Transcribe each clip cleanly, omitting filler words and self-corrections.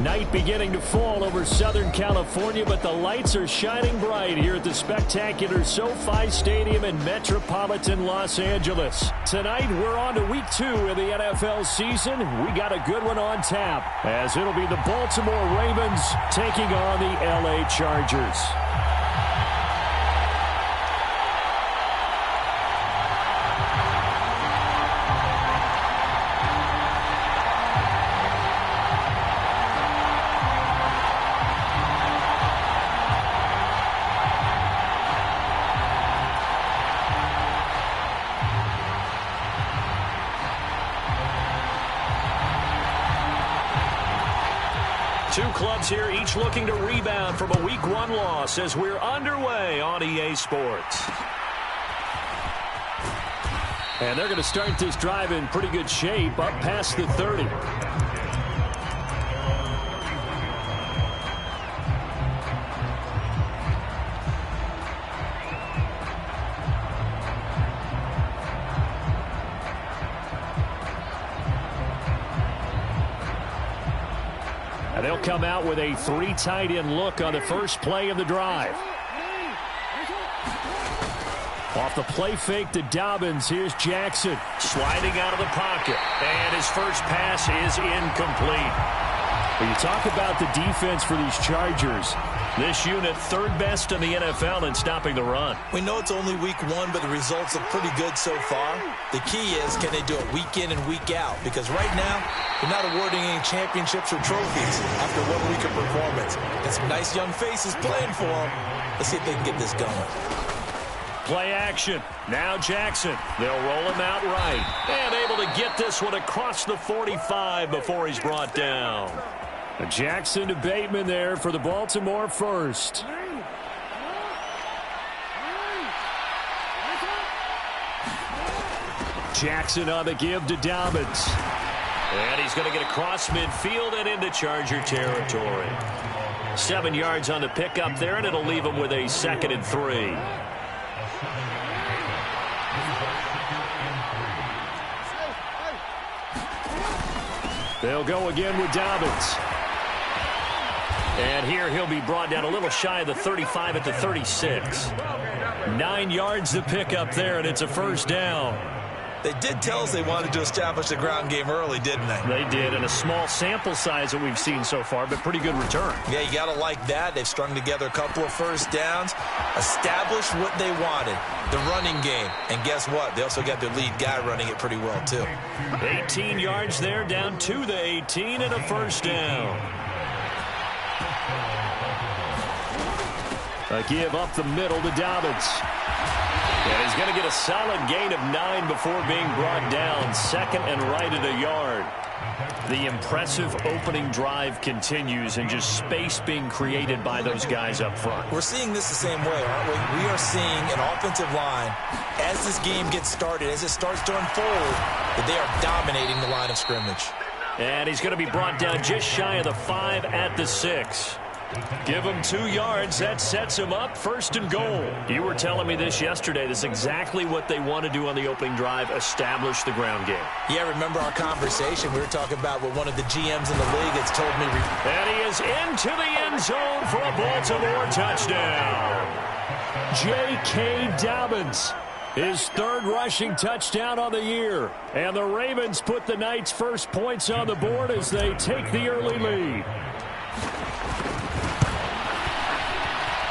Night beginning to fall over Southern California, but the lights are shining bright here at the spectacular SoFi Stadium in metropolitan Los Angeles. Tonight, we're on to week 2 of the NFL season. We got a good one on tap, as it'll be the Baltimore Ravens taking on the LA Chargers. Two clubs here, each looking to rebound from a Week 1 loss as we're underway on EA Sports. And they're going to start this drive in pretty good shape, up past the 30. They'll come out with a 3 tight end look on the first play of the drive. Off the play fake to Dobbins, here's Jackson. Sliding out of the pocket, and his first pass is incomplete. When you talk about the defense for these Chargers, this unit third best in the NFL in stopping the run. We know it's only week 1, but the results look pretty good so far. The key is, can they do it week in and week out? Because right now, they're not awarding any championships or trophies after 1 week of performance. And some nice young faces playing for them. Let's see if they can get this going. Play action. Now Jackson. They'll roll him out right. And able to get this one across the 45 before he's brought down. Jackson to Bateman there for the Baltimore first. Jackson on the give to Dobbins. And he's going to get across midfield and into Charger territory. 7 yards on the pickup there, and it'll leave him with a 2nd and 3. They'll go again with Dobbins. And here he'll be brought down a little shy of the 35 at the 36. 9 yards to pick up there, and it's a first down. They did tell us they wanted to establish the ground game early, didn't they? They did, and a small sample size that we've seen so far, but pretty good return. Yeah, you got to like that. They've strung together a couple of first downs, established what they wanted, the running game. And guess what? They also got their lead guy running it pretty well, too. 18 yards there, down to the 18, and a first down. A give up the middle to Dobbins. And he's going to get a solid gain of 9 before being brought down. 2nd and right at a yard. The impressive opening drive continues, and just space being created by those guys up front. We're seeing this the same way, aren't we? We are seeing an offensive line, as this game gets started, as it starts to unfold, that they are dominating the line of scrimmage. And he's going to be brought down just shy of the 5 at the 6. Give him 2 yards. That sets him up. 1st and goal. You were telling me this yesterday. This is exactly what they want to do on the opening drive, establish the ground game. Yeah, remember our conversation? We were talking about what one of the GMs in the league has told me. And he is into the end zone for a Baltimore touchdown. J.K. Dobbins, his 3rd rushing touchdown on the year. And the Ravens put the night's first points on the board as they take the early lead.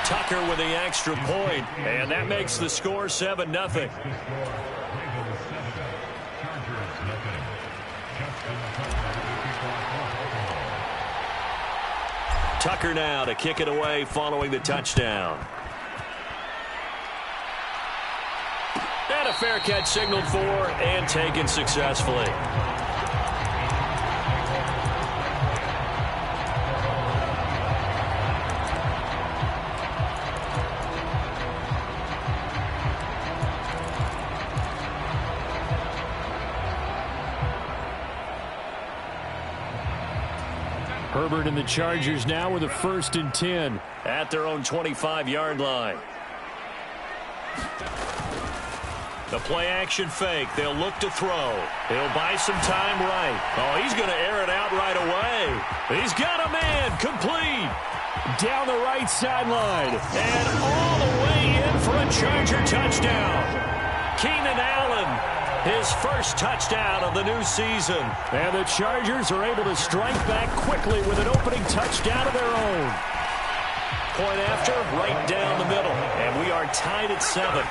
Tucker with the extra point, and that makes the score 7-0. Tucker now to kick it away following the touchdown. And a fair catch signaled for and taken successfully. Herbert and the Chargers now with a 1st and 10 at their own 25-yard line. The play-action fake. They'll look to throw. He'll buy some time right. Oh, he's going to air it out right away. He's got a man. Complete. Down the right sideline. And all the way in for a Charger touchdown. Keenan Allen, his first touchdown of the new season. And the Chargers are able to strike back quickly with an opening touchdown of their own. Point after, right down the middle. And we are tied at 7.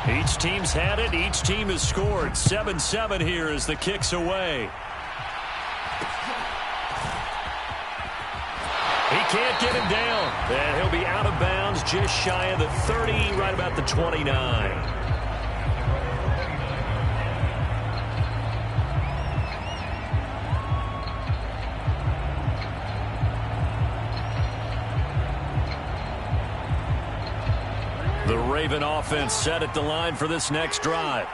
Each team's had it. Each team has scored. 7-7 here as the kick's away. He can't get him down. And he'll be out of bounds just shy of the 30, right about the 29. The Raven offense set at the line for this next drive.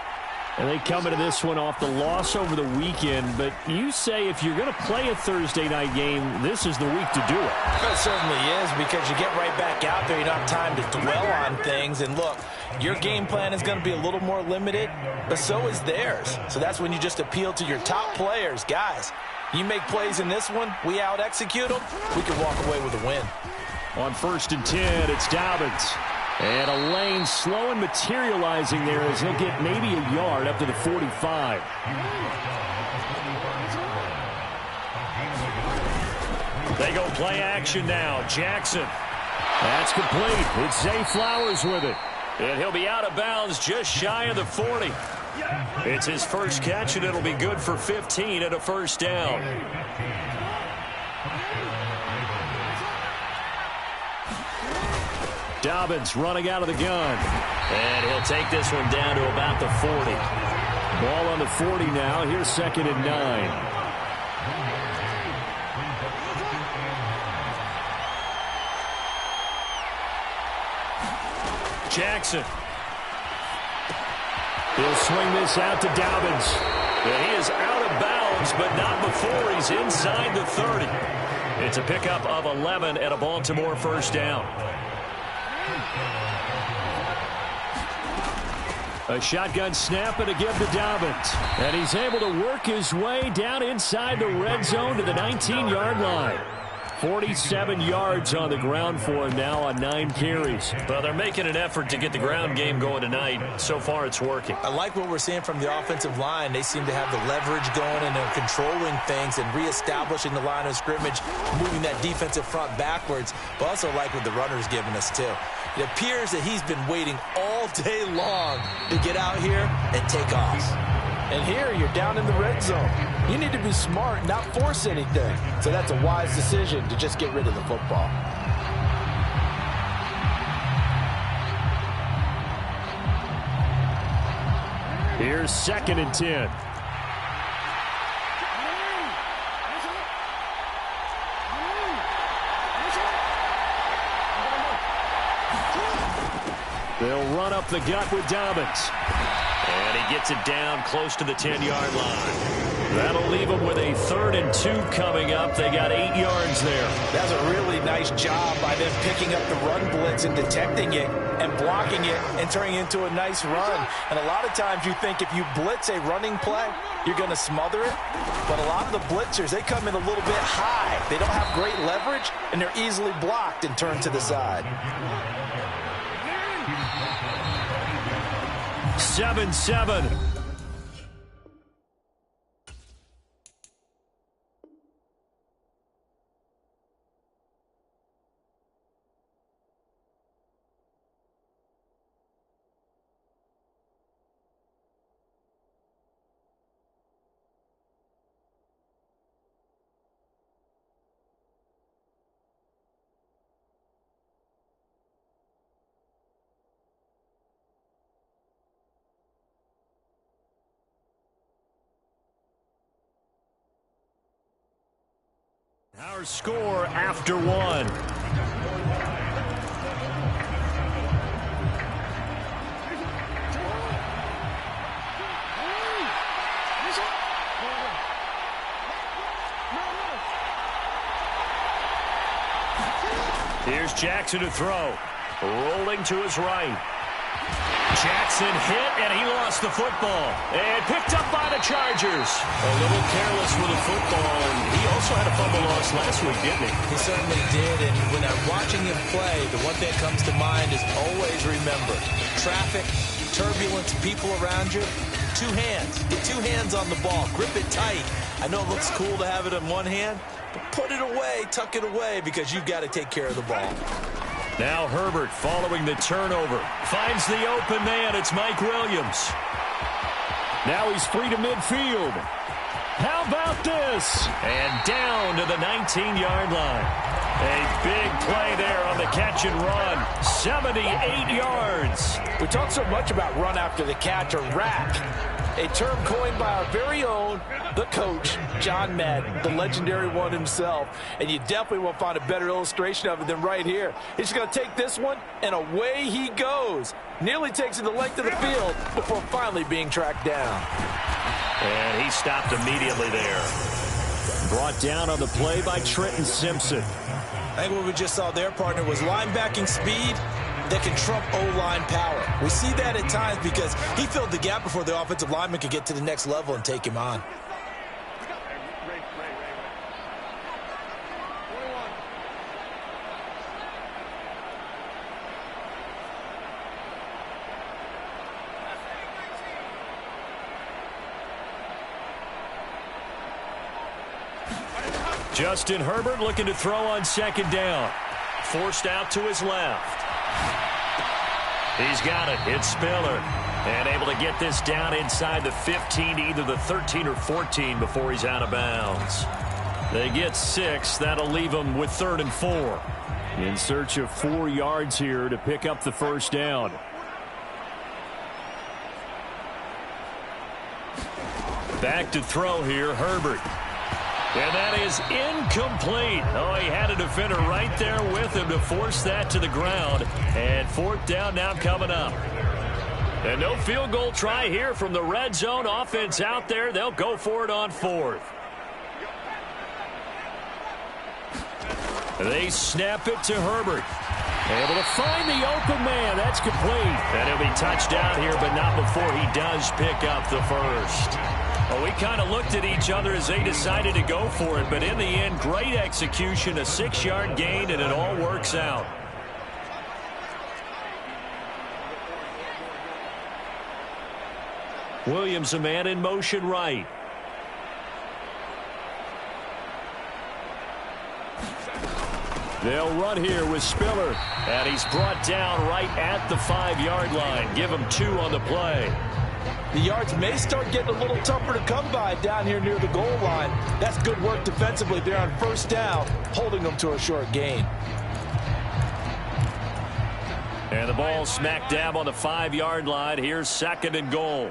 And they come into this one off the loss over the weekend. But you say if you're going to play a Thursday night game, this is the week to do it. It certainly is, because you get right back out there. You don't have time to dwell on things. And look, your game plan is going to be a little more limited, but so is theirs. So that's when you just appeal to your top players. Guys, you make plays in this one, we out-execute them, we can walk away with a win. On 1st and 10, it's Dobbins. And a lane slow and materializing there as he'll get maybe a yard up to the 45. They go play action now. Jackson. That's complete. It's Zay Flowers with it. And he'll be out of bounds just shy of the 40. It's his first catch, and it'll be good for 15 and a first down. Dobbins running out of the gun. And he'll take this one down to about the 40. Ball on the 40 now. Here's 2nd and 9. Jackson. He'll swing this out to Dobbins. And he is out of bounds, but not before he's inside the 30. It's a pickup of 11 and a Baltimore first down. A shotgun snap and a give to Dobbins. And he's able to work his way down inside the red zone to the 19-yard line. 47 yards on the ground for him now on 9 carries. Well, they're making an effort to get the ground game going tonight. So far, it's working. I like what we're seeing from the offensive line. They seem to have the leverage going, and they're controlling things and reestablishing the line of scrimmage, moving that defensive front backwards. But also like what the runner's giving us, too. It appears that he's been waiting all day long to get out here and take off. And here, you're down in the red zone. You need to be smart, not force anything. So that's a wise decision to just get rid of the football. Here's 2nd and 10. They'll run up the gut with Dobbins. And he gets it down close to the 10-yard line. That'll leave them with a 3rd and 2 coming up. They got 8 yards there. That's a really nice job by them picking up the run blitz and detecting it and blocking it and turning it into a nice run. And a lot of times you think if you blitz a running play, you're going to smother it. But a lot of the blitzers, they come in a little bit high. They don't have great leverage, and they're easily blocked and turned to the side. 7-7. Our score after 1. Jackson to throw. Rolling to his right. Jackson hit, and he lost the football. And picked up by the Chargers. A little careless with the football, and he also had a fumble loss last week, didn't he? He certainly did, and when I'm watching him play, the one thing that comes to mind is always remember, traffic, turbulence, people around you, two hands. Get two hands on the ball. Grip it tight. I know it looks cool to have it in one hand, but put it away, tuck it away, because you've got to take care of the ball. Now Herbert following the turnover. Finds the open man. It's Mike Williams. Now he's free to midfield. How about this? And down to the 19-yard line. A big play there on the catch and run. 78 yards. We talk so much about run after the catch or rack. A term coined by our very own, the coach, John Madden, the legendary one himself. And you definitely won't find a better illustration of it than right here. He's going to take this one, and away he goes. Nearly takes it the length of the field before finally being tracked down. And he stopped immediately there. Brought down on the play by Trenton Simpson. I think what we just saw there, partner, was linebacking speed that can trump O-line power. We see that at times because he filled the gap before the offensive lineman could get to the next level and take him on. Justin Herbert looking to throw on second down. Forced out to his left. He's got it. It's Spiller. And able to get this down inside the 15, either the 13 or 14 before he's out of bounds. They get 6. That'll leave them with 3rd and 4. In search of 4 yards here to pick up the first down. Back to throw here, Herbert. And that is incomplete. Oh, he had a defender right there with him to force that to the ground. And 4th down now coming up. And no field goal try here from the red zone offense out there. They'll go for it on 4th. They snap it to Herbert. Able to find the open man. That's complete. And he'll be touchdown here, but not before he does pick up the first. Well, we kind of looked at each other as they decided to go for it, but in the end, great execution, a 6-yard gain, and it all works out. Williams, a man in motion right. They'll run here with Spiller, and he's brought down right at the 5-yard line. Give him 2 on the play. The yards may start getting a little tougher to come by down here near the goal line. That's good work defensively there on 1st down, holding them to a short gain. And the ball smack dab on the 5-yard line. Here's 2nd and goal.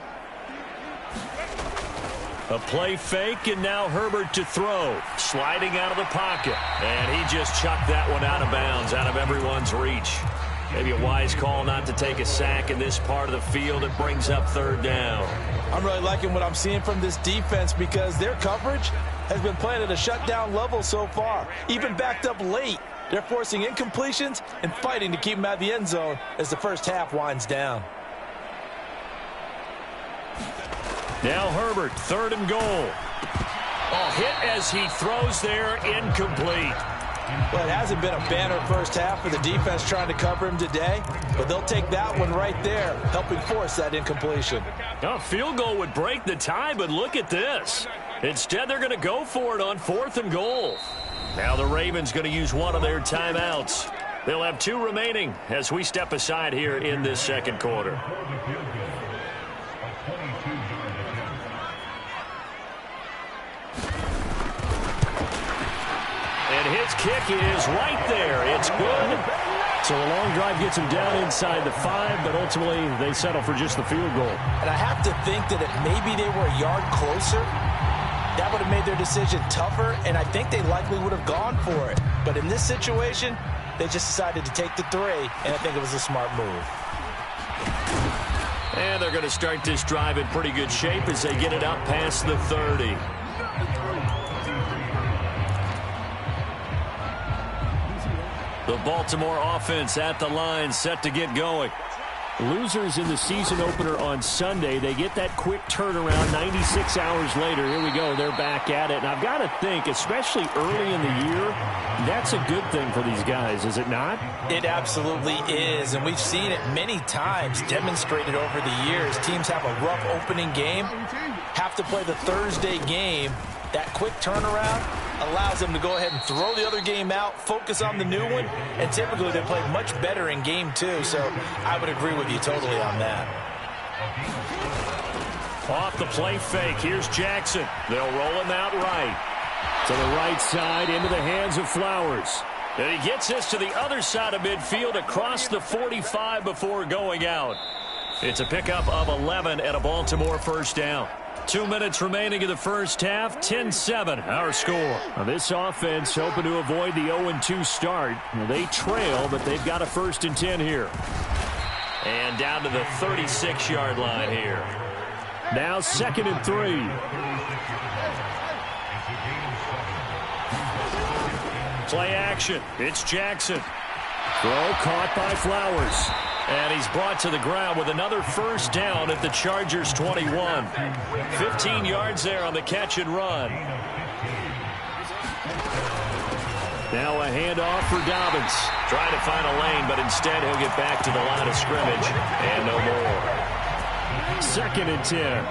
A play fake, and now Herbert to throw. Sliding out of the pocket. And he just chucked that one out of bounds, out of everyone's reach. Maybe a wise call not to take a sack in this part of the field. It brings up 3rd down. I'm really liking what I'm seeing from this defense because their coverage has been playing at a shutdown level so far. Even backed up late, they're forcing incompletions and fighting to keep them out of the end zone as the first half winds down. Now Herbert, 3rd and goal. Oh, hit as he throws there, incomplete. Well, it hasn't been a banner first half for the defense trying to cover him today, but they'll take that one right there, helping force that incompletion. A field goal would break the tie, but look at this. Instead, they're going to go for it on 4th and goal. Now the Ravens going to use one of their timeouts. They'll have 2 remaining as we step aside here in this 2nd quarter. And his kick is right there. It's good. So a long drive gets him down inside the 5, but ultimately they settle for just the field goal. And I have to think that if maybe they were a yard closer, that would have made their decision tougher, and I think they likely would have gone for it. But in this situation, they just decided to take the 3, and I think it was a smart move. And they're going to start this drive in pretty good shape as they get it up past the 30. The Baltimore offense at the line, set to get going. Losers in the season opener on Sunday, they get that quick turnaround 96 hours later. Here we go, they're back at it. And I've got to think, especially early in the year, that's a good thing for these guys, is it not? It absolutely is, and we've seen it many times demonstrated over the years. Teams have a rough opening game, have to play the Thursday game. That quick turnaround allows them to go ahead and throw the other game out, focus on the new one, and typically they play much better in game 2. So I would agree with you totally on that. Off the play fake, here's Jackson. They'll roll him out right. To the right side, into the hands of Flowers. And he gets this to the other side of midfield across the 45 before going out. It's a pickup of 11 and a Baltimore first down. 2 minutes remaining in the first half, 10-7 our score. Now this offense hoping to avoid the 0-2 start. Now they trail, but they've got a 1st and 10 here. And down to the 36-yard line here. Now 2nd and 3. Play action. It's Jackson. Throw caught by Flowers. And he's brought to the ground with another first down at the Chargers 21. 15 yards there on the catch and run. Now a handoff for Dobbins. Trying to find a lane, but instead he'll get back to the line of scrimmage. And no more. 2nd and 10.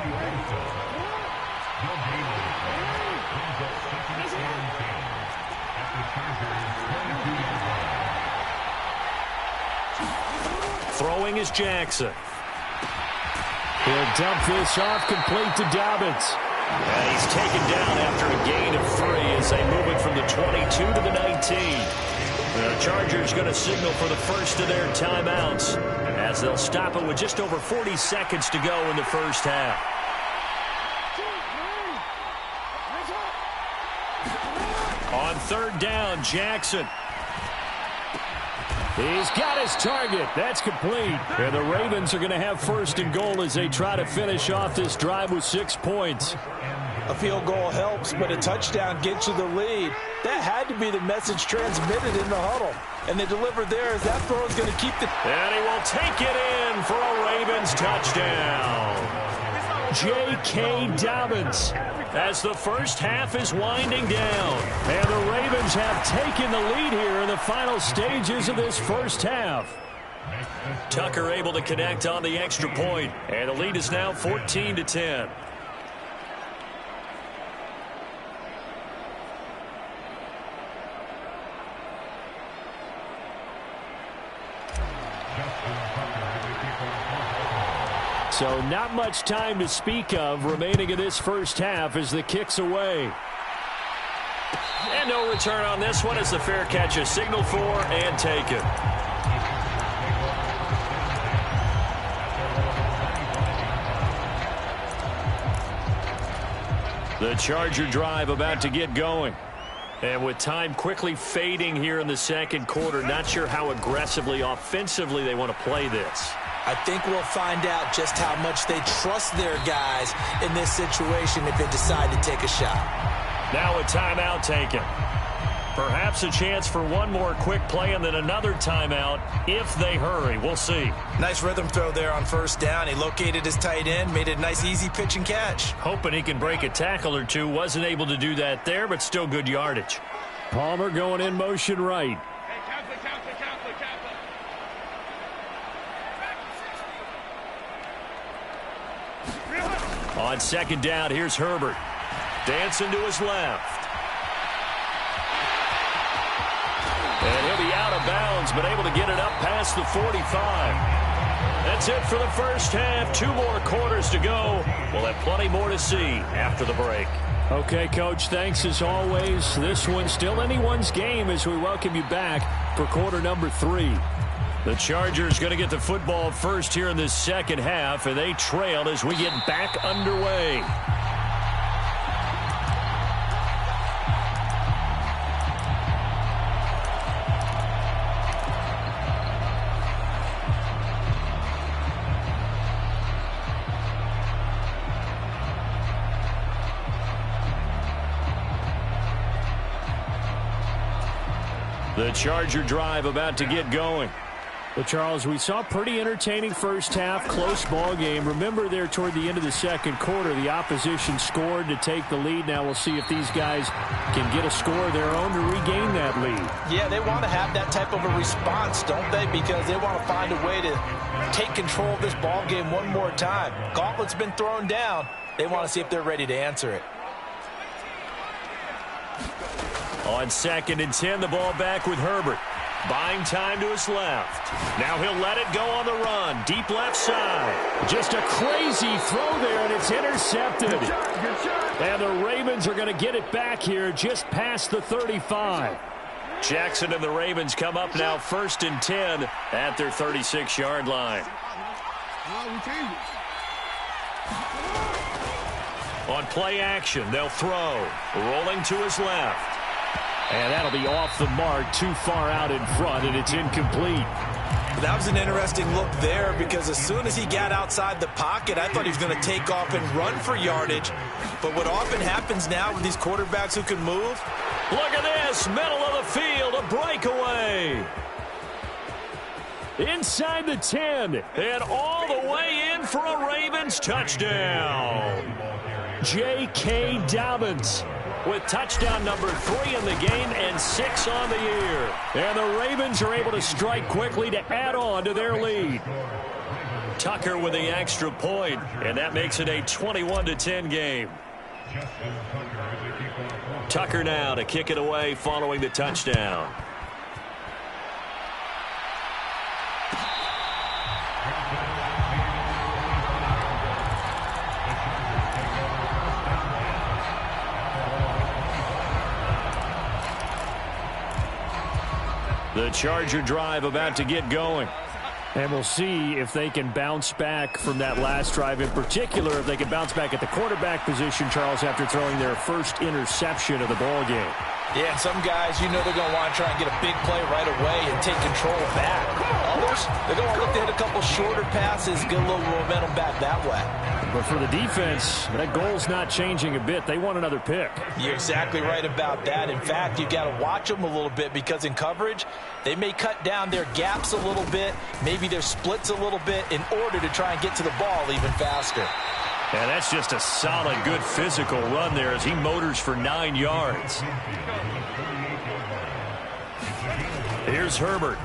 Throwing is Jackson. He'll dump this off, complete to Dobbins. And he's taken down after a gain of 3 as they move it from the 22 to the 19. The Chargers going to signal for the first of their timeouts as they'll stop it with just over 40 seconds to go in the first half. On 3rd down, Jackson. He's got his target. That's complete. And the Ravens are going to have 1st and goal as they try to finish off this drive with 6 points. A field goal helps, but a touchdown gets you the lead. That had to be the message transmitted in the huddle. And they delivered there as that throw is going to keep the... And he will take it in for a Ravens touchdown. J.K. Dobbins. As the first half is winding down. And the Ravens have taken the lead here in the final stages of this first half. Tucker able to connect on the extra point. And the lead is now 14-10. So not much time to speak of remaining in this first half as the kick's away. And no return on this one as the fair catch is signaled for and taken. The Charger drive about to get going. And with time quickly fading here in the second quarter, not sure how aggressively, offensively they want to play this. I think we'll find out just how much they trust their guys in this situation if they decide to take a shot. Now a timeout taken. Perhaps a chance for one more quick play and then another timeout if they hurry. We'll see. Nice rhythm throw there on 1st down. He located his tight end, made it a nice easy pitch and catch. Hoping he can break a tackle or two. Wasn't able to do that there, but still good yardage. Palmer going in motion right. On 2nd down, here's Herbert. Dancing to his left. And he'll be out of bounds, but able to get it up past the 45. That's it for the first half. 2 more quarters to go. We'll have plenty more to see after the break. Okay, Coach, thanks as always. This one's still anyone's game as we welcome you back for quarter number 3. The Chargers going to get the football first here in this second half, and they trail as we get back underway. The Charger drive about to get going. Well, Charles, we saw a pretty entertaining first half, close ball game. Remember there toward the end of the second quarter, the opposition scored to take the lead. Now we'll see if these guys can get a score of their own to regain that lead. Yeah, they want to have that type of a response, don't they? Because they want to find a way to take control of this ball game one more time. Gauntlet's been thrown down. They want to see if they're ready to answer it. On 2nd and 10, the ball back with Herbert. Buying time to his left. Now he'll let it go on the run. Deep left side. Just a crazy throw there, and it's intercepted. Good shot. And the Ravens are going to get it back here just past the 35. Jackson and the Ravens come up now 1st and 10 at their 36-yard line. On play action, they'll throw. Rolling to his left. And that'll be off the mark, too far out in front, and it's incomplete. That was an interesting look there because as soon as he got outside the pocket, I thought he was going to take off and run for yardage. But what often happens now with these quarterbacks who can move. Look at this, middle of the field, a breakaway. Inside the 10, and all the way in for a Ravens touchdown. J.K. Dobbins with touchdown number 3 in the game and 6 on the year. And the Ravens are able to strike quickly to add on to their lead. Tucker with the extra point, and that makes it a 21-10 game. Tucker now to kick it away following the touchdown. The Charger drive about to get going. And we'll see if they can bounce back from that last drive. In particular, if they can bounce back at the quarterback position, Charles, after throwing their first interception of the ball game. Yeah, some guys, you know they're going to want to try and get a big play right away and take control back. Others, they're going to look to hit a couple shorter passes, get a little momentum back that way. But for the defense, that goal's not changing a bit. They want another pick. You're exactly right about that. In fact, you've got to watch them a little bit because in coverage, they may cut down their gaps a little bit, maybe their splits a little bit in order to try and get to the ball even faster. And that's just a solid, good physical run there as he motors for 9 yards. Here's Herbert.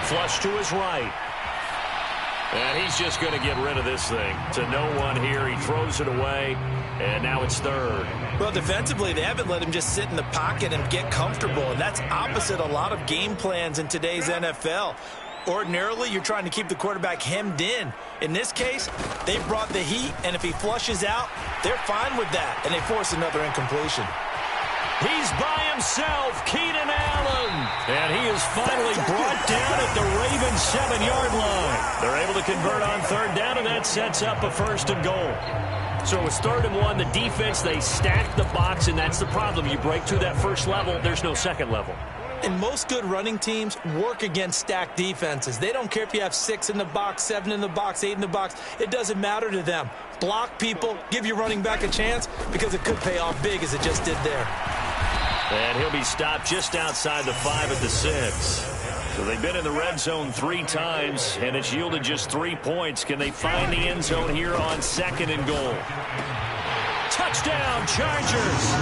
Flush to his right. And he's just going to get rid of this thing. To no one here. He throws it away, and now it's 3rd. Well, defensively, they haven't let him just sit in the pocket and get comfortable, and that's opposite a lot of game plans in today's NFL. Ordinarily, you're trying to keep the quarterback hemmed in. In this case, they brought the heat, and if he flushes out, they're fine with that, and they force another incompletion. He's by himself, Keenan Allen. And he is finally brought down at the Ravens 7-yard line. They're able to convert on 3rd down, and that sets up a 1st and goal. So it's 3rd and 1. The defense, they stack the box, and that's the problem. You break through that first level, there's no second level. And most good running teams work against stacked defenses. They don't care if you have 6 in the box, 7 in the box, 8 in the box. It doesn't matter to them. Block people, give your running back a chance because it could pay off big as it just did there. And he'll be stopped just outside the 5 at the 6. So they've been in the red zone 3 times, and it's yielded just 3 points. Can they find the end zone here on 2nd and goal? Touchdown, Chargers!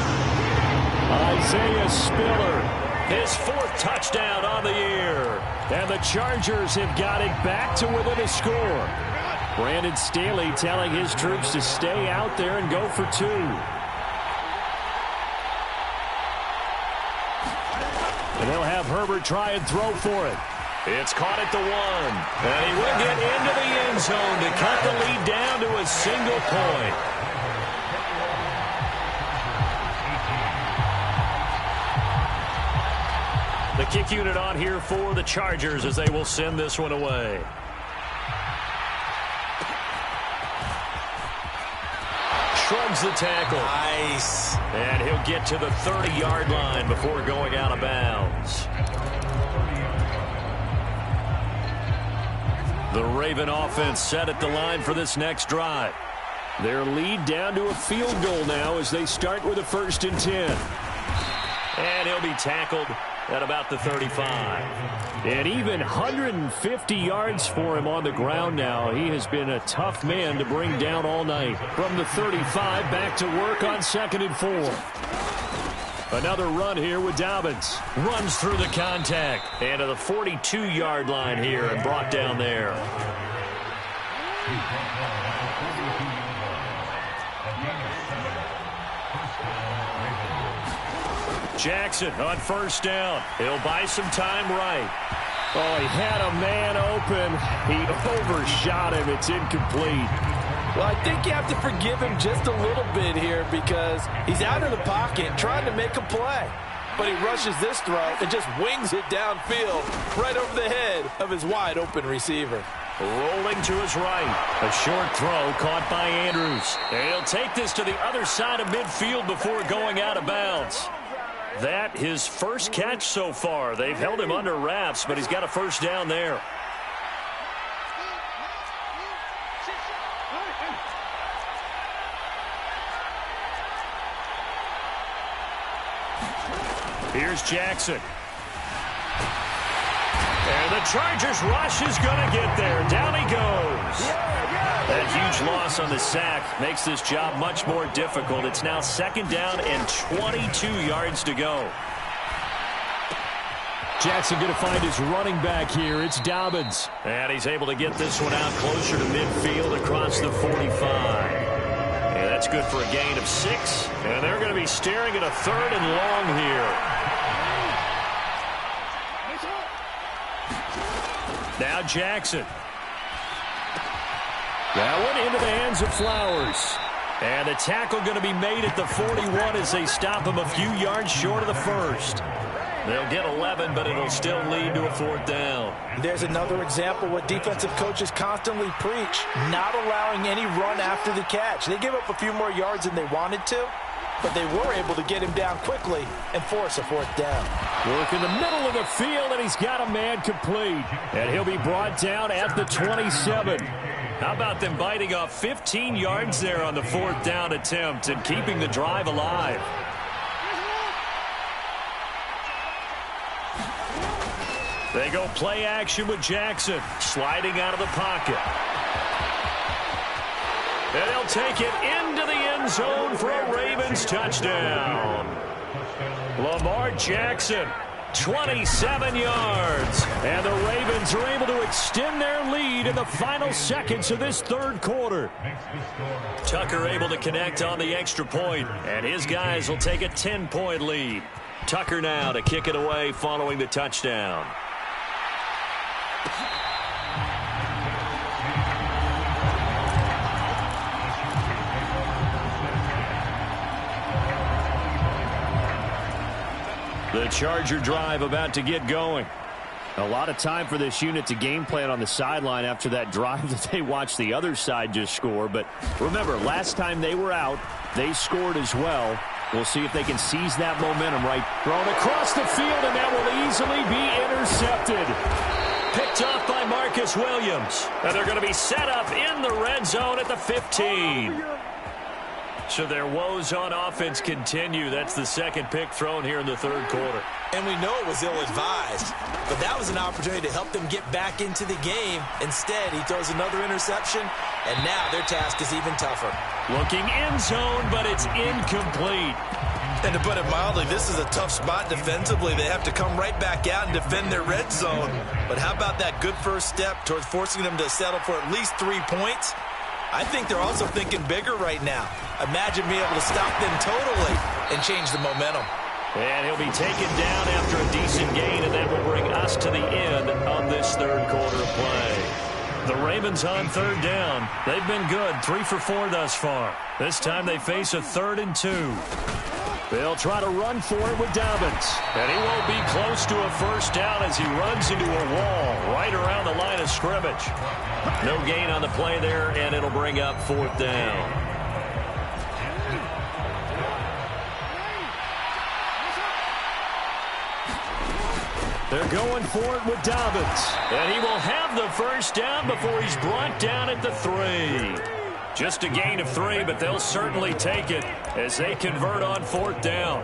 Isaiah Spiller, his 4th touchdown on the year. And the Chargers have got it back to within a score. Brandon Staley telling his troops to stay out there and go for 2. And they'll have Herbert try and throw for it. It's caught at the 1. And he will get into the end zone to cut the lead down to a single point. The kick unit on here for the Chargers as they will send this one away. Shrugs the tackle. Nice. And he'll get to the 30-yard line before going out of bounds. The Raven offense set at the line for this next drive. Their lead down to a field goal now as they start with a 1st and 10. And he'll be tackled at about the 35. And even 150 yards for him on the ground now. He has been a tough man to bring down all night. From the 35, back to work on 2nd and 4. Another run here with Dobbins. Runs through the contact. And to the 42-yard line here and brought down there. Jackson on 1st down. He'll buy some time right. Oh, he had a man open. He overshot him. It's incomplete. Well, I think you have to forgive him just a little bit here because he's out of the pocket trying to make a play. But he rushes this throw and just wings it downfield right over the head of his wide-open receiver. Rolling to his right. A short throw caught by Andrews. And he'll take this to the other side of midfield before going out of bounds. That his first catch so far. They've held him under wraps, but he's got a 1st down there. Here's Jackson. And the Chargers rush is going to get there. Down he goes. That huge loss on the sack makes this job much more difficult. It's now 2nd down and 22 yards to go. Jackson going to find his running back here. It's Dobbins. And he's able to get this one out closer to midfield across the 45. And that's good for a gain of 6. And they're going to be staring at a 3rd and long here. Now Jackson. That one into the hands of Flowers. And the tackle going to be made at the 41 as they stop him a few yards short of the 1st. They'll get 11, but it'll still lead to a 4th down. There's another example what defensive coaches constantly preach, not allowing any run after the catch. They give up a few more yards than they wanted to, but they were able to get him down quickly and force a 4th down. Work in the middle of the field, and he's got a man complete. And he'll be brought down at the 27. How about them biting off 15 yards there on the 4th down attempt and keeping the drive alive? They go play action with Jackson, sliding out of the pocket. And they'll take it into the end zone for a Ravens touchdown. Lamar Jackson, 27 yards. And the Ravens are able to extend their lead in the final seconds of this 3rd quarter. Tucker able to connect on the extra point, and his guys will take a 10-point lead. Tucker now to kick it away following the touchdown. The Charger drive about to get going. A lot of time for this unit to game plan on the sideline after that drive that they watched the other side just score. But remember, last time they were out, they scored as well. We'll see if they can seize that momentum right. Thrown across the field, and that will easily be intercepted. Picked off by Marcus Williams. And they're going to be set up in the red zone at the 15. So their woes on offense continue. That's the 2nd pick thrown here in the 3rd quarter. And we know it was ill-advised, but that was an opportunity to help them get back into the game. Instead, he throws another interception, and now their task is even tougher. Looking end zone, but it's incomplete. And to put it mildly, this is a tough spot defensively. They have to come right back out and defend their red zone. But how about that good first step towards forcing them to settle for at least 3 points? I think they're also thinking bigger right now. Imagine being able to stop them totally and change the momentum. And he'll be taken down after a decent gain, and that will bring us to the end of this 3rd quarter of play. The Ravens on 3rd down. They've been good, 3 for 4 thus far. This time they face a 3rd and 2. They'll try to run for it with Dobbins. And he won't be close to a 1st down as he runs into a wall right around the line of scrimmage. No gain on the play there, and it'll bring up 4th down. They're going for it with Dobbins. And he will have the 1st down before he's brought down at the 3. Just a gain of 3, but they'll certainly take it as they convert on 4th down.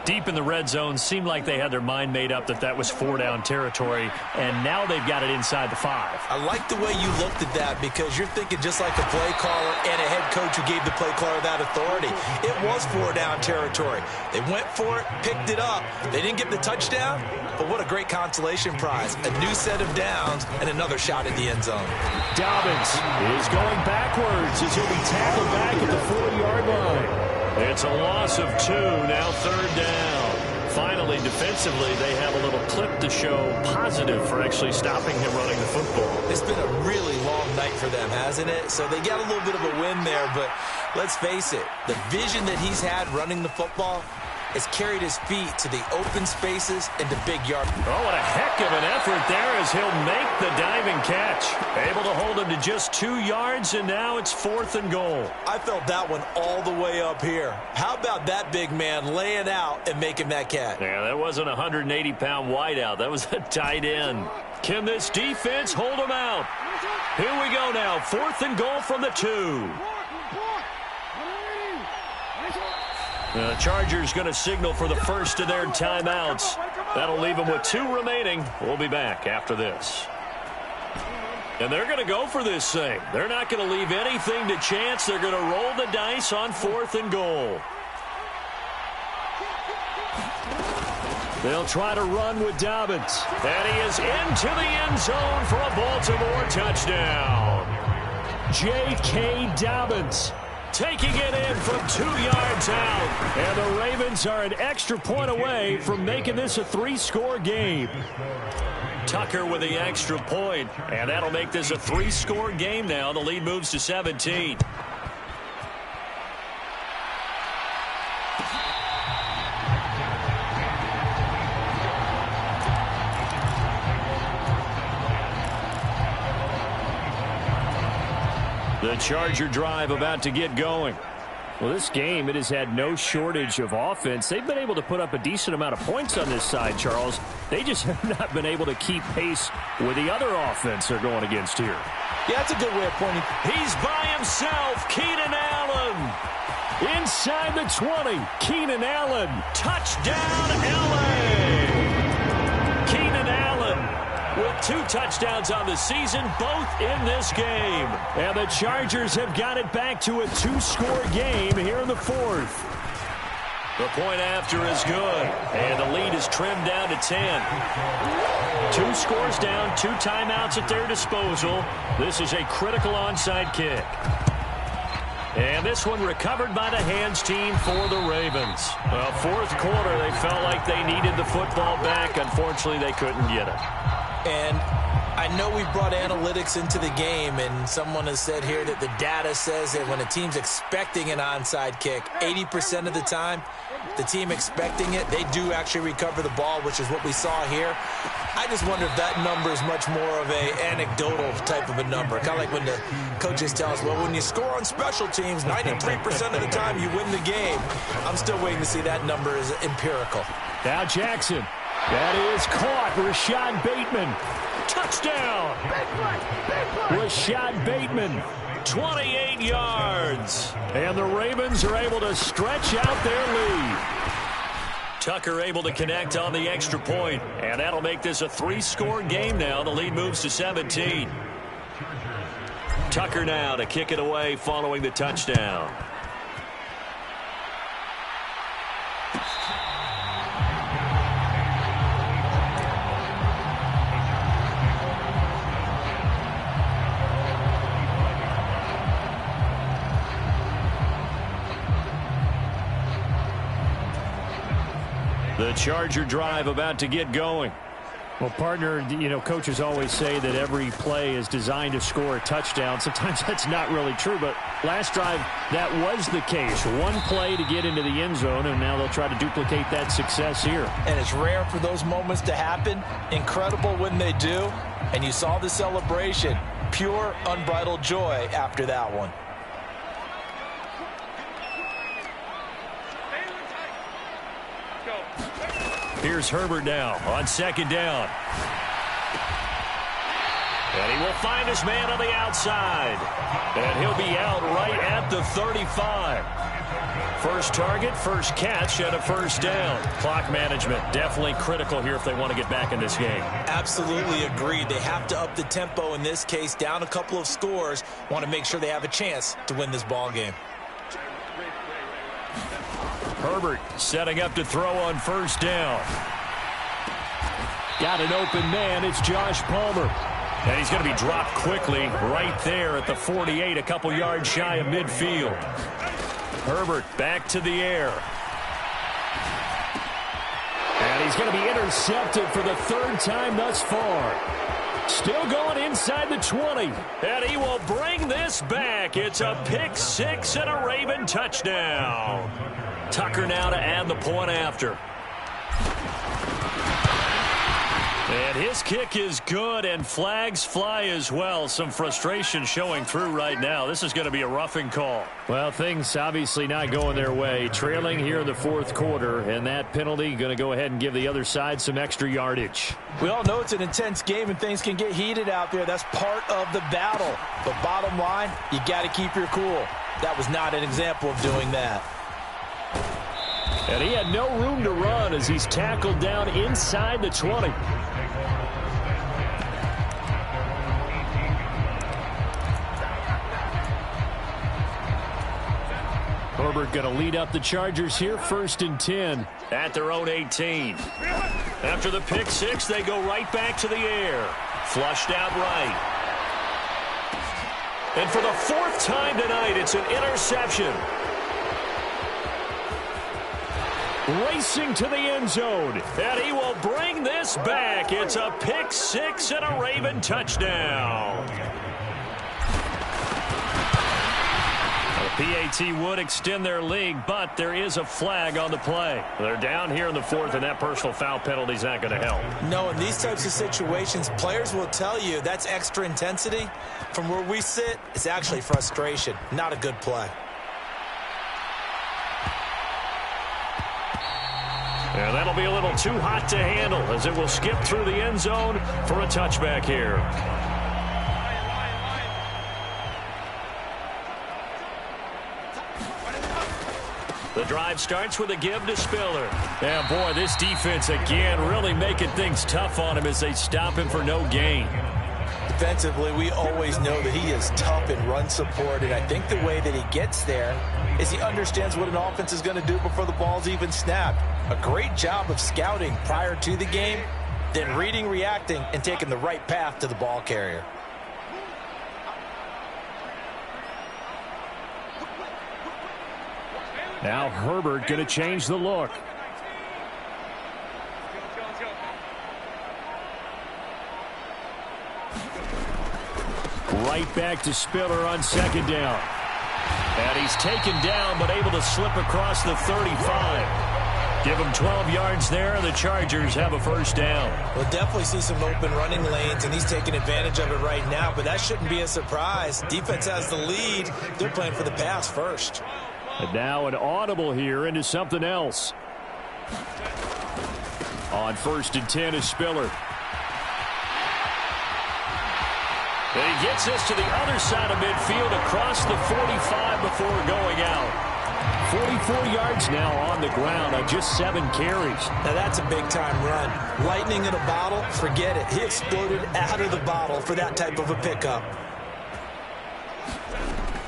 Deep in the red zone, seemed like they had their mind made up that that was 4-down territory, and now they've got it inside the 5. I like the way you looked at that because you're thinking just like a play caller and a head coach who gave the play caller that authority. It was 4-down territory. They went for it, picked it up. They didn't get the touchdown, but what a great consolation prize. A new set of downs and another shot at the end zone. Dobbins is going backwards as he'll be tackled back at the 40-yard line. It's a loss of 2, now 3rd down. Finally, defensively, they have a little clip to show positive for actually stopping him running the football. It's been a really long night for them, hasn't it? So they got a little bit of a win there, but let's face it, the vision that he's had running the football has carried his feet to the open spaces and the big yard. Oh, what a heck of an effort there as he'll make the diving catch. Able to hold him to just 2 yards, and now it's 4th and goal. I felt that one all the way up here. How about that big man laying out and making that catch? Yeah, that wasn't a 180-pound wideout. That was a tight end. Can this defense hold him out? Here we go now. 4th and goal from the 2. The Chargers going to signal for the first of their timeouts. That'll leave them with 2 remaining. We'll be back after this. And they're going to go for this thing. They're not going to leave anything to chance. They're going to roll the dice on 4th and goal. They'll try to run with Dobbins. And he is into the end zone for a Baltimore touchdown. J.K. Dobbins taking it in from 2 yards out. And the Ravens are an extra point away from making this a 3-score game. Tucker with the extra point, and that'll make this a 3-score game now. The lead moves to 17. The Charger drive about to get going. Well, this game, it has had no shortage of offense. They've been able to put up a decent amount of points on this side, Charles. They just have not been able to keep pace with the other offense they're going against here. Yeah, that's a good way of pointing. He's by himself. Keenan Allen inside the 20. Keenan Allen. Touchdown, L.A. Keenan Allen with 2 touchdowns on the season, both in this game. And the Chargers have got it back to a 2-score game here in the 4th. The point after is good, and the lead is trimmed down to 10. 2 scores down, 2 timeouts at their disposal. This is a critical onside kick. And this one recovered by the hands team for the Ravens. Well, 4th quarter, they felt like they needed the football back. Unfortunately, they couldn't get it. And I know we brought analytics into the game, and someone has said here that the data says that when a team's expecting an onside kick, 80% of the time, the team expecting it, they do actually recover the ball, which is what we saw here. I just wonder if that number is much more of a anecdotal type of a number. Kind of like when the coaches tell us, well, when you score on special teams, 93% of the time you win the game. I'm still waiting to see that number is empirical. Now Jackson. That is caught. Rashad Bateman. Touchdown. Rashad Bateman. 28 yards. And the Ravens are able to stretch out their lead. Tucker able to connect on the extra point. And that'll make this a 3-score game now. The lead moves to 17. Tucker now to kick it away following the touchdown. The Charger drive about to get going. Well, partner, you know, coaches always say that every play is designed to score a touchdown. Sometimes that's not really true, but last drive, that was the case. 1 play to get into the end zone, and now they'll try to duplicate that success here. And it's rare for those moments to happen. Incredible when they do. And you saw the celebration. Pure, unbridled joy after that one. Here's Herbert now on 2nd down. And he will find his man on the outside. And he'll be out right at the 35. First target, first catch, and a first down. Clock management definitely critical here if they want to get back in this game. Absolutely agreed. They have to up the tempo in this case, down a couple of scores. Want to make sure they have a chance to win this ball game. Herbert setting up to throw on first down. Got an open man. It's Josh Palmer. And he's going to be dropped quickly right there at the 48, a couple yards shy of midfield. Herbert back to the air. And he's going to be intercepted for the third time thus far. Still going inside the 20. And he will bring this back. It's a pick six and a Raven touchdown. Tucker now to add the point after. And his kick is good, and flags fly as well. Some frustration showing through right now. This is going to be a roughing call. Well, things obviously not going their way. Trailing here in the fourth quarter, and that penalty going to go ahead and give the other side some extra yardage. We all know it's an intense game, and things can get heated out there. That's part of the battle. But bottom line, you got to keep your cool. That was not an example of doing that. And he had no room to run as he's tackled down inside the 20. Herbert going to lead up the Chargers here, 1st and 10 at their own 18. After the pick six, they go right back to the air. Flushed out right. And for the fourth time tonight, it's an interception. Racing to the end zone, and he will bring this back. It's a pick six and a Raven touchdown. The PAT would extend their lead, but there is a flag on the play. They're down here in the fourth, and that personal foul penalty is not going to help. No, in these types of situations, players will tell you that's extra intensity. From where we sit, it's actually frustration, not a good play. And that'll be a little too hot to handle as it will skip through the end zone for a touchback here. The drive starts with a give to Spiller. And boy, this defense again really making things tough on him as they stop him for no gain. Defensively, we always know that he is tough in run support, and I think the way that he gets there is he understands what an offense is going to do before the ball's even snapped. A great job of scouting prior to the game, then reading, reacting, and taking the right path to the ball carrier. Now Herbert going to change the look. Right back to Spiller on second down. And he's taken down but able to slip across the 35. Give him 12 yards there. The Chargers have a first down. We'll definitely see some open running lanes, and he's taking advantage of it right now, but that shouldn't be a surprise. Defense has the lead. They're playing for the pass first. And now an audible here into something else. On 1st and 10 is Spiller. And he gets us to the other side of midfield across the 45 before going out. 44 yards now on the ground on just 7 carries. Now that's a big-time run. Lightning in a bottle, forget it. He exploded out of the bottle for that type of a pickup.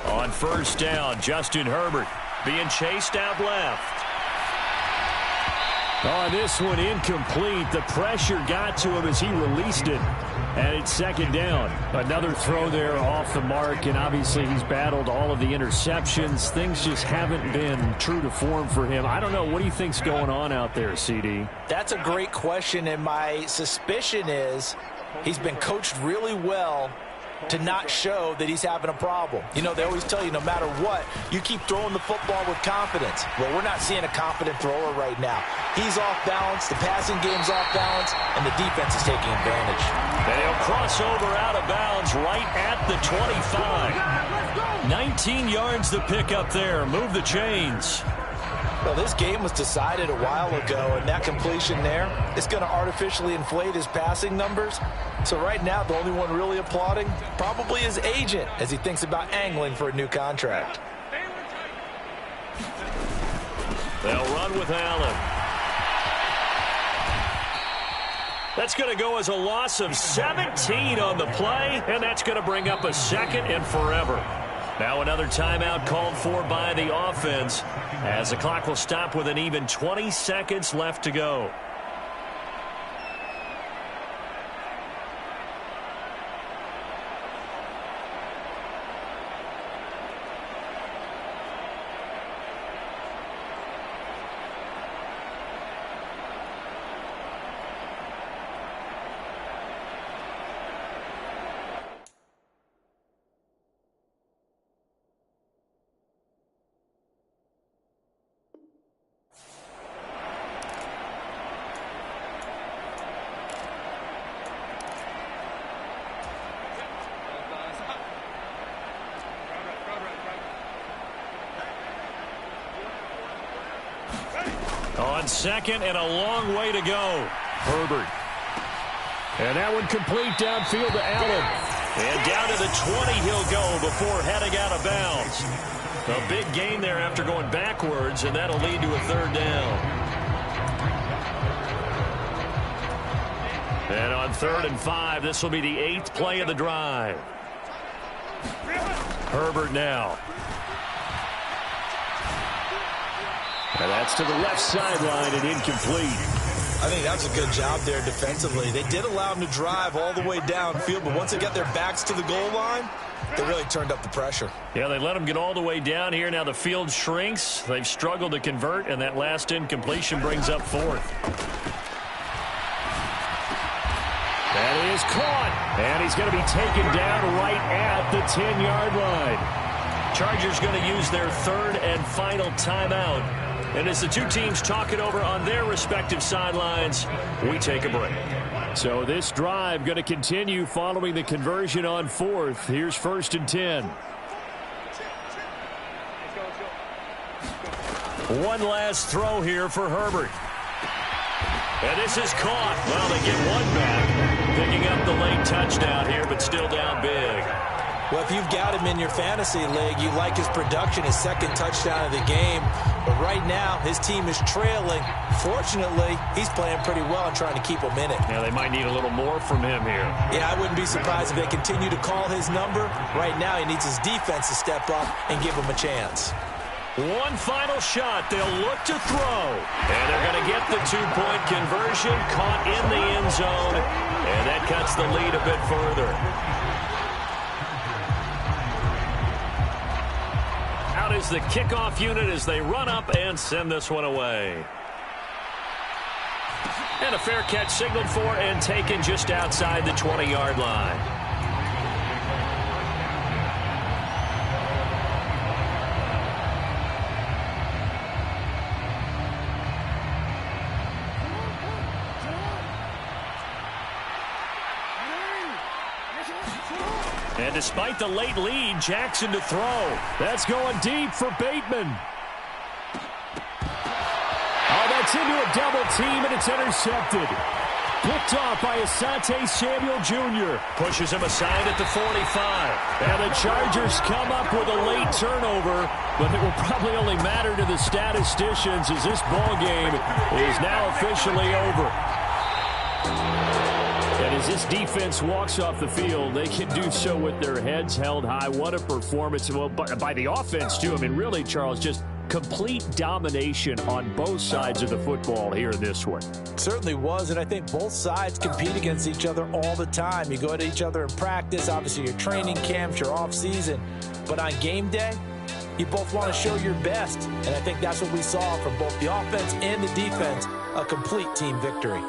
On first down, Justin Herbert being chased out left. On this one, incomplete. The pressure got to him as he released it. And it's second down. Another throw there off the mark, and obviously he's battled all of the interceptions. Things just haven't been true to form for him. I don't know. What do you think's going on out there, CD? That's a great question, and my suspicion is he's been coached really well to not show that he's having a problem. You know, they always tell you no matter what, you keep throwing the football with confidence. Well, we're not seeing a confident thrower right now. He's off balance, the passing game's off balance, and the defense is taking advantage. And he'll cross over out of bounds right at the 25. 19 yards to pick up there. Move the chains. Well, this game was decided a while ago, and that completion there is going to artificially inflate his passing numbers. So right now, the only one really applauding probably his agent as he thinks about angling for a new contract. They'll run with Allen. That's going to go as a loss of 17 on the play, and that's going to bring up a second and forever. Now another timeout called for by the offense as the clock will stop with an even 20 seconds left to go. On second and a long way to go. Herbert. And that one complete downfield to Allen. And down to the 20 he'll go before heading out of bounds. A big gain there after going backwards, and that'll lead to a third down. And on 3rd and 5, this will be the 8th play of the drive. Herbert now. And that's to the left sideline and incomplete. I think that's a good job there defensively. They did allow him to drive all the way downfield, but once they got their backs to the goal line, they really turned up the pressure. Yeah, they let him get all the way down here. Now the field shrinks. They've struggled to convert, and that last incompletion brings up 4th. That is caught, and he's going to be taken down right at the 10-yard line. Chargers going to use their 3rd and final timeout. And as the two teams talk it over on their respective sidelines, we take a break. So this drive going to continue following the conversion on 4th. Here's 1st and 10. One last throw here for Herbert. And this is caught. Well, they get one back, picking up the late touchdown here, but still down big. Well, if you've got him in your fantasy league, you like his production, his 2nd touchdown of the game. But right now, his team is trailing. Fortunately, he's playing pretty well and trying to keep him in it. Yeah, they might need a little more from him here. Yeah, I wouldn't be surprised if they continue to call his number. Right now, he needs his defense to step up and give him a chance. One final shot. They'll look to throw. And they're going to get the 2-point conversion, caught in the end zone. And that cuts the lead a bit further. Out is the kickoff unit as they run up and send this one away. And a fair catch signaled for and taken just outside the 20-yard line. And despite the late lead, Jackson to throw. That's going deep for Bateman. Oh, that's into a double team, and it's intercepted. Picked off by Asante Samuel Jr. Pushes him aside at the 45. And the Chargers come up with a late turnover, but it will probably only matter to the statisticians as this ball game is now officially over. And as this defense walks off the field, they can do so with their heads held high. What a performance. Well, by the offense, too. I mean, really, Charles, just complete domination on both sides of the football here in this one. Certainly was, and I think both sides compete against each other all the time. You go at each other in practice, obviously your training camps, your off-season. But on game day, you both want to show your best. And I think that's what we saw from both the offense and the defense, a complete team victory.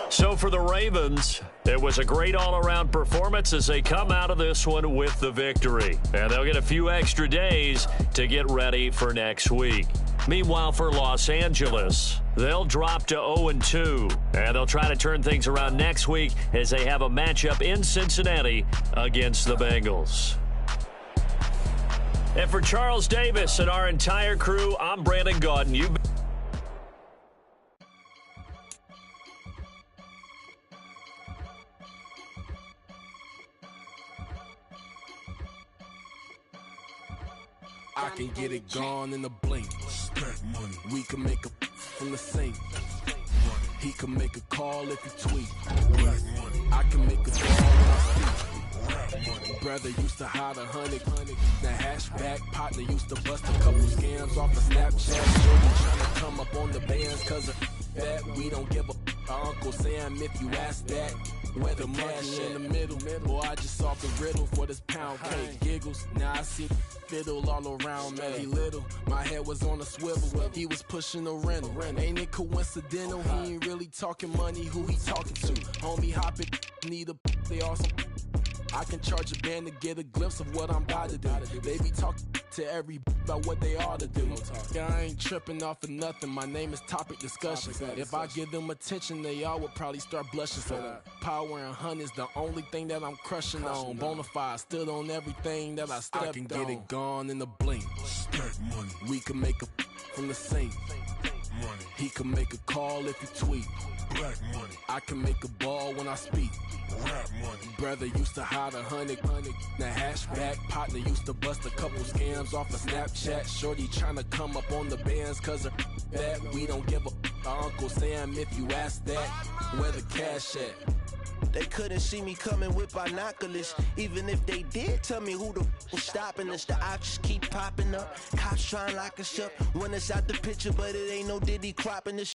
So for the Ravens, it was a great all-around performance as they come out of this one with the victory. And they'll get a few extra days to get ready for next week. Meanwhile, for Los Angeles, they'll drop to 0-2. And they'll try to turn things around next week as they have a matchup in Cincinnati against the Bengals. And for Charles Davis and our entire crew, I'm Brandon Gaudin. I can get it gone in a blink. We can make a from the sink. He can make a call if he tweet. I can make a call when I speak. Brother used to hide 100. The hatchback partner used to bust a couple scams off of Snapchat. Shorty tryna come up on the bands cause of that. We don't give a Uncle Sam if you ask that. Where the monkey in the middle. Boy, I just solved the riddle for this pound cake. Giggles, now I see fiddle all around me. He little, my head was on a swivel. He was pushing a rental. Ain't it coincidental? He ain't really talking money. Who he talking to? Homie hopping, need a they also. I can charge a band to get a glimpse of what I'm about to do. They be talking to every about what they ought to do. Yeah, I ain't tripping off of nothing. My name is Topic Discussion. If I give them attention, they all would probably start blushing. So power and hunt is the only thing that I'm crushing on. Bonafide stood on everything that I stepped on. I can get it gone in a blink. We can make a from the sink. He can make a call if he tweet. I can make a ball when I speak. Brother used to hide 100. The hatchback partner used to bust a couple scams off of Snapchat. Shorty tryna come up on the bands cause of that. We don't give a Uncle Sam if you ask that. Where the cash at? They couldn't see me coming with binoculars. Even if they did, tell me who the was stopping us. The options keep popping up. Cops trying to lock us up. When it's out the picture, but it ain't no Diddy cropping this.